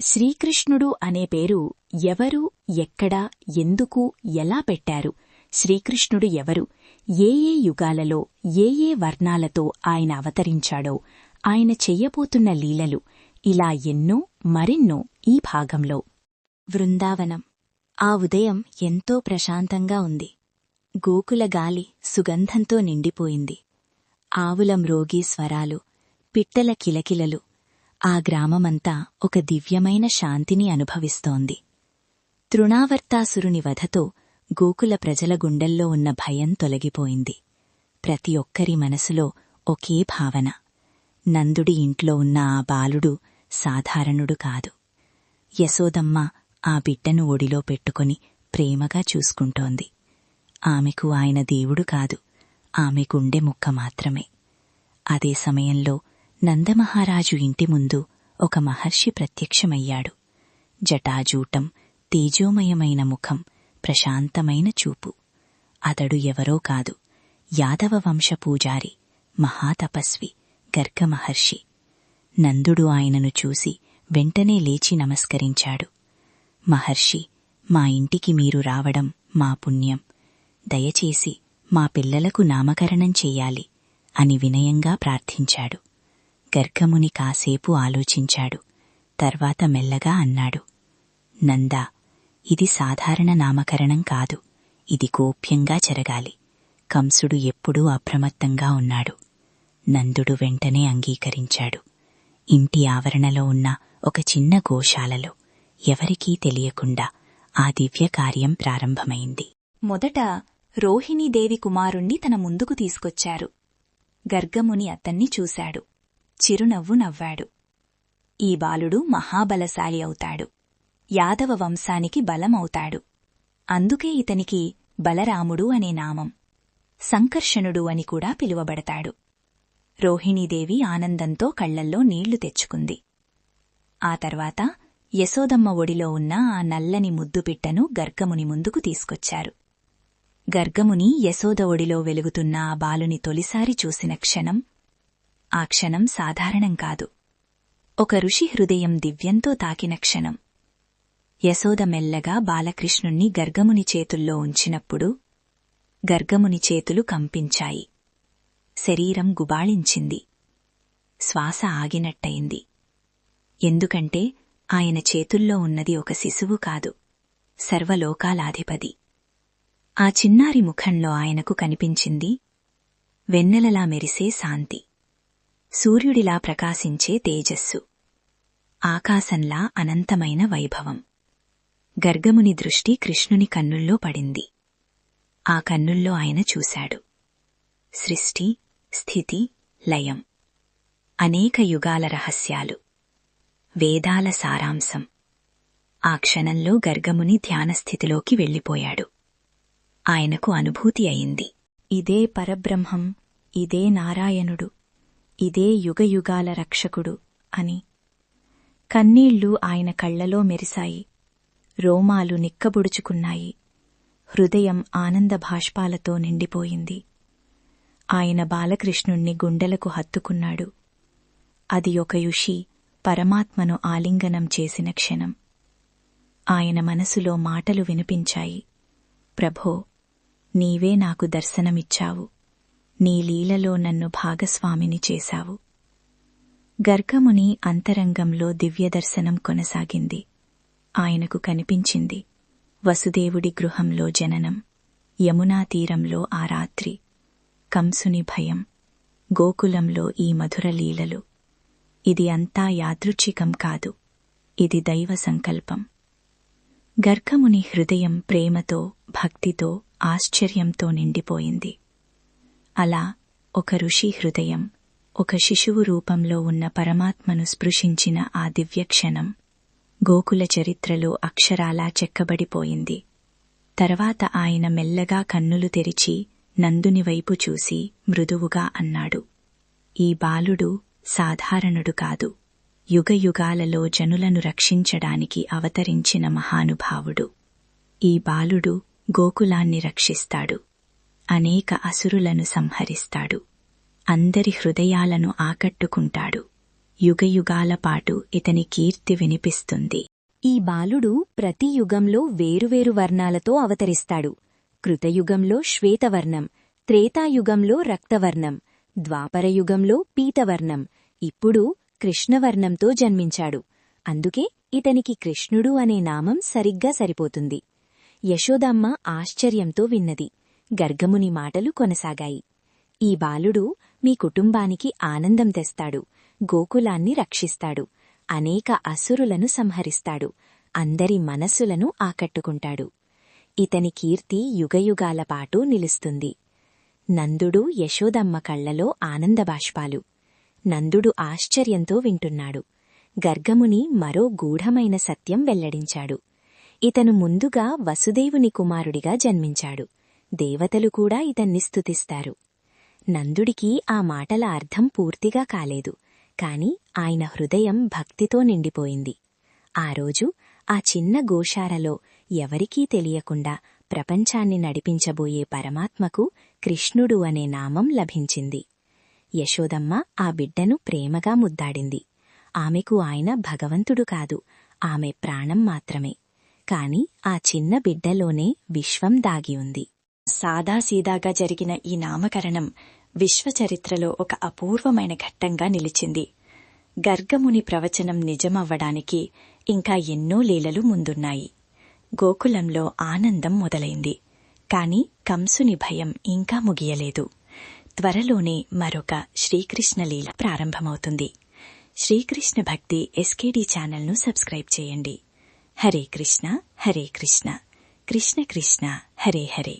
శ్రీకృష్ణుడు అనే పేరు ఎవరు, ఎక్కడ, ఎందుకు, ఎలా పెట్టారు? శ్రీకృష్ణుడు ఎవరు? ఏ యుగాలలో ఏ వర్ణాలతో ఆయన అవతరించాడో, ఆయన చెయ్యబోతున్న లీలలు, ఇలా ఎన్నో మరెన్నో ఈ భాగంలో. వృందావనం. ఆ ఉదయం ఎంతో ప్రశాంతంగా ఉంది. గోకుల గాలి సుగంధంతో నిండిపోయింది. ఆవుల మ్రోగి స్వరాలు, పిట్టల కిలకిలలు. ఆ గ్రామమంతా ఒక దివ్యమైన శాంతిని అనుభవిస్తోంది. తృణావర్తాసురుని వధతో గోకుల ప్రజల గుండెల్లో ఉన్న భయం తొలగిపోయింది. ప్రతి ఒక్కరి మనసులో ఒకే భావన: నందుడి ఇంట్లో ఉన్న ఆ బాలుడు సాధారణుడు కాదు. యశోదమ్మ ఆ బిడ్డను ఒడిలో పెట్టుకుని ప్రేమగా చూసుకుంటోంది. ఆమెకు ఆయన దేవుడు కాదు, ఆమె గుండె ముక్క మాత్రమే. అదే సమయంలో నందమహారాజు ఇంటి ముందు ఒక మహర్షి ప్రత్యక్షమయ్యాడు. జటాజూటం, తేజోమయమైన ముఖం, ప్రశాంతమైన చూపు. అతడు ఎవరో కాదు, యాదవ వంశ పూజారి, మహాతపస్వి గర్గమహర్షి. నందుడు ఆయనను చూసి వెంటనే లేచి నమస్కరించాడు. మహర్షి, మా ఇంటికి మీరు రావడం మా పుణ్యం. దయచేసి మా పిల్లలకు నామకరణం చెయ్యాలి అని వినయంగా ప్రార్థించాడు. గర్గముని కాసేపు ఆలోచించాడు. తర్వాత మెల్లగా అన్నాడు: నందా, ఇది సాధారణ నామకరణం కాదు, ఇది గోప్యంగా జరగాలి. కంసుడు ఎప్పుడూ అప్రమత్తంగా ఉన్నాడు. నందుడు వెంటనే అంగీకరించాడు. ఇంటి ఆవరణలో ఉన్న ఒక చిన్న గోశాలలో ఎవరికీ తెలియకుండా ఆ దివ్య కార్యం ప్రారంభమైంది. మొదట రోహిణీదేవి కుమారుణ్ణి తన ముందుకు తీసుకొచ్చారు. గర్గముని అతన్ని చూశాడు. చిరునవ్వు నవ్వాడు. ఈ బాలుడు మహాబలశాలి అవుతాడు. యాదవ వంశానికి బలమవుతాడు. అందుకే ఇతనికి బలరాముడు అనే నామం. సంకర్షణుడు అని కూడా పిలువబడతాడు. రోహిణీదేవి ఆనందంతో కళ్లల్లో నీళ్లు తెచ్చుకుంది. ఆ తర్వాత యశోదమ్మ ఒడిలో ఉన్న ఆ నల్లని ముద్దుపిట్టను గర్గముని ముందుకు తీసుకొచ్చారు. గర్గముని యశోద ఒడిలో వెలుగుతున్న ఆ బాలుని తొలిసారి చూసిన క్షణం, ఆ క్షణం సాధారణం కాదు. ఒక ఋషి హృదయం దివ్యంతో తాకిన క్షణం. యశోద మెల్లగా బాలకృష్ణుణ్ణి గర్గముని చేతుల్లో ఉంచినప్పుడు గర్గముని చేతులు కంపించాయి. శరీరం గుబాళించింది. శ్వాస ఆగినట్టయింది. ఎందుకంటే ఆయన చేతుల్లో ఉన్నది ఒక శిశువు కాదు, సర్వలోకాలాధిపతి. ఆ చిన్నారి ముఖంలో ఆయనకు కనిపించింది వెన్నెలలా మెరిసే శాంతి, సూర్యుడిలా ప్రకాశించే తేజస్సు, ఆకాశంలా అనంతమైన వైభవం. గర్గముని దృష్టి కృష్ణుని కన్నుల్లో పడింది. ఆ కన్నుల్లో ఆయన చూశాడు సృష్టి, స్థితి, లయం, అనేక యుగాల రహస్యాలు, వేదాల సారాంశం. ఆ క్షణంలో గర్గముని ధ్యానస్థితిలోకి వెళ్ళిపోయాడు. ఆయనకు అనుభూతి అయింది: ఇదే పరబ్రహ్మం, ఇదే నారాయణుడు, ఇదే యుగయుగాల రక్షకుడు అని. కన్నీళ్లు ఆయన కళ్లలో మెరిశాయి. రోమాలు నిక్కబుడుచుకున్నాయి. హృదయం ఆనంద భాష్పాలతో నిండిపోయింది. ఆయన బాలకృష్ణుణ్ణి గుండెలకు హత్తుకున్నాడు. అది ఒక ఋషి పరమాత్మను ఆలింగనం చేసిన క్షణం. ఆయన మనసులో మాటలు వినిపించాయి: ప్రభో, నీవే నాకు దర్శనమిచ్చావు, నీ లీలలో నన్ను భాగస్వామిని చేశావు. గర్గముని అంతరంగంలో దివ్యదర్శనం కొనసాగింది. ఆయనకు కనిపించింది వసుదేవుడి గృహంలో జననం, యమునా తీరంలో ఆ రాత్రి, కంసుని భయం, గోకులంలో ఈ మధుర లీలలు. ఇది అంతా యాదృచ్ఛికం కాదు, ఇది దైవ సంకల్పం. గర్గముని హృదయం ప్రేమతో, భక్తితో, ఆశ్చర్యంతో నిండిపోయింది. అలా ఒక ఋషి హృదయం ఒక శిశువు రూపంలో ఉన్న పరమాత్మను స్పృశించిన ఆ దివ్యక్షణం గోకుల చరిత్రలో అక్షరాలా చెక్కబడిపోయింది. తర్వాత ఆయన మెల్లగా కన్నులు తెరిచి నందుని వైపు చూసి మృదువుగా అన్నాడు: ఈ బాలుడు సాధారణుడు కాదు, యుగయుగాలలో జనులను రక్షించడానికి అవతరించిన మహానుభావుడు. ఈ బాలుడు గోకులాన్ని రక్షిస్తాడు, అనేక అసురులను సంహరిస్తాడు, అందరి హృదయాలను ఆకట్టుకుంటాడు. యుగయుగాల పాటు ఇతని కీర్తి వినిపిస్తుంది. ఈ బాలుడు ప్రతి యుగంలో వేరువేరు వర్ణాలతో అవతరిస్తాడు. కృతయుగంలో శ్వేతవర్ణం, త్రేతాయుగంలో రక్తవర్ణం, ద్వాపరయుగంలో పీతవర్ణం, ఇప్పుడు కృష్ణవర్ణంతో జన్మించాడు. అందుకే ఇతనికి కృష్ణుడు అనే నామం సరిగ్గా సరిపోతుంది. యశోదమ్మ ఆశ్చర్యంతో విన్నది. గర్గముని మాటలు కొనసాగాయి. ఈ బాలుడు మీ కుటుంబానికి ఆనందం తెస్తాడు, గోకులాన్ని రక్షిస్తాడు, అనేక అసురులను సంహరిస్తాడు, అందరి మనస్సులను ఆకట్టుకుంటాడు. ఇతని కీర్తి యుగయుగాల పాటు నిలుస్తుంది. నందుడు యశోదమ్మ కళ్లలో ఆనందబాష్పాలు. నందుడు ఆశ్చర్యంతో వింటున్నాడు. గర్గముని మరో గూఢమైన సత్యం వెల్లడించాడు. ఇతను ముందుగా వసుదేవుని కుమారుడిగా జన్మించాడు. దేవతలు కూడా ఇతన్ని స్తుతిస్తారు. నందుడికి ఆ మాటల అర్థం పూర్తిగా కాలేదు. కాని ఆయన హృదయం భక్తితో నిండిపోయింది. ఆ రోజు ఆ చిన్న గోశాలలో ఎవరికీ తెలియకుండా ప్రపంచాన్ని నడిపించబోయే పరమాత్మకు కృష్ణుడు అనే నామం లభించింది. యశోదమ్మ ఆ బిడ్డను ప్రేమగా ముద్దాడింది. ఆమెకు ఆయన భగవంతుడు కాదు, ఆమె ప్రాణం మాత్రమే. కాని ఆ చిన్న బిడ్డలోనే విశ్వం దాగి ఉంది. సాదాసీదాగా జరిగిన ఈ నామకరణం విశ్వచరిత్రలో ఒక అపూర్వమైన ఘట్టంగా నిలిచింది. గర్గముని ప్రవచనం నిజమవ్వడానికి ఇంకా ఎన్నో లీలలు ముందున్నాయి. గోకులంలో ఆనందం మొదలైంది. కాని కంసుని భయం ఇంకా ముగియలేదు. త్వరలోనే మరొక శ్రీకృష్ణ లీల ప్రారంభమవుతుంది. శ్రీకృష్ణ భక్తి ఎస్కేడి ఛానల్ను సబ్స్క్రైబ్ చేయండి. హరే కృష్ణ హరే కృష్ణ, కృష్ణ కృష్ణ హరే హరే.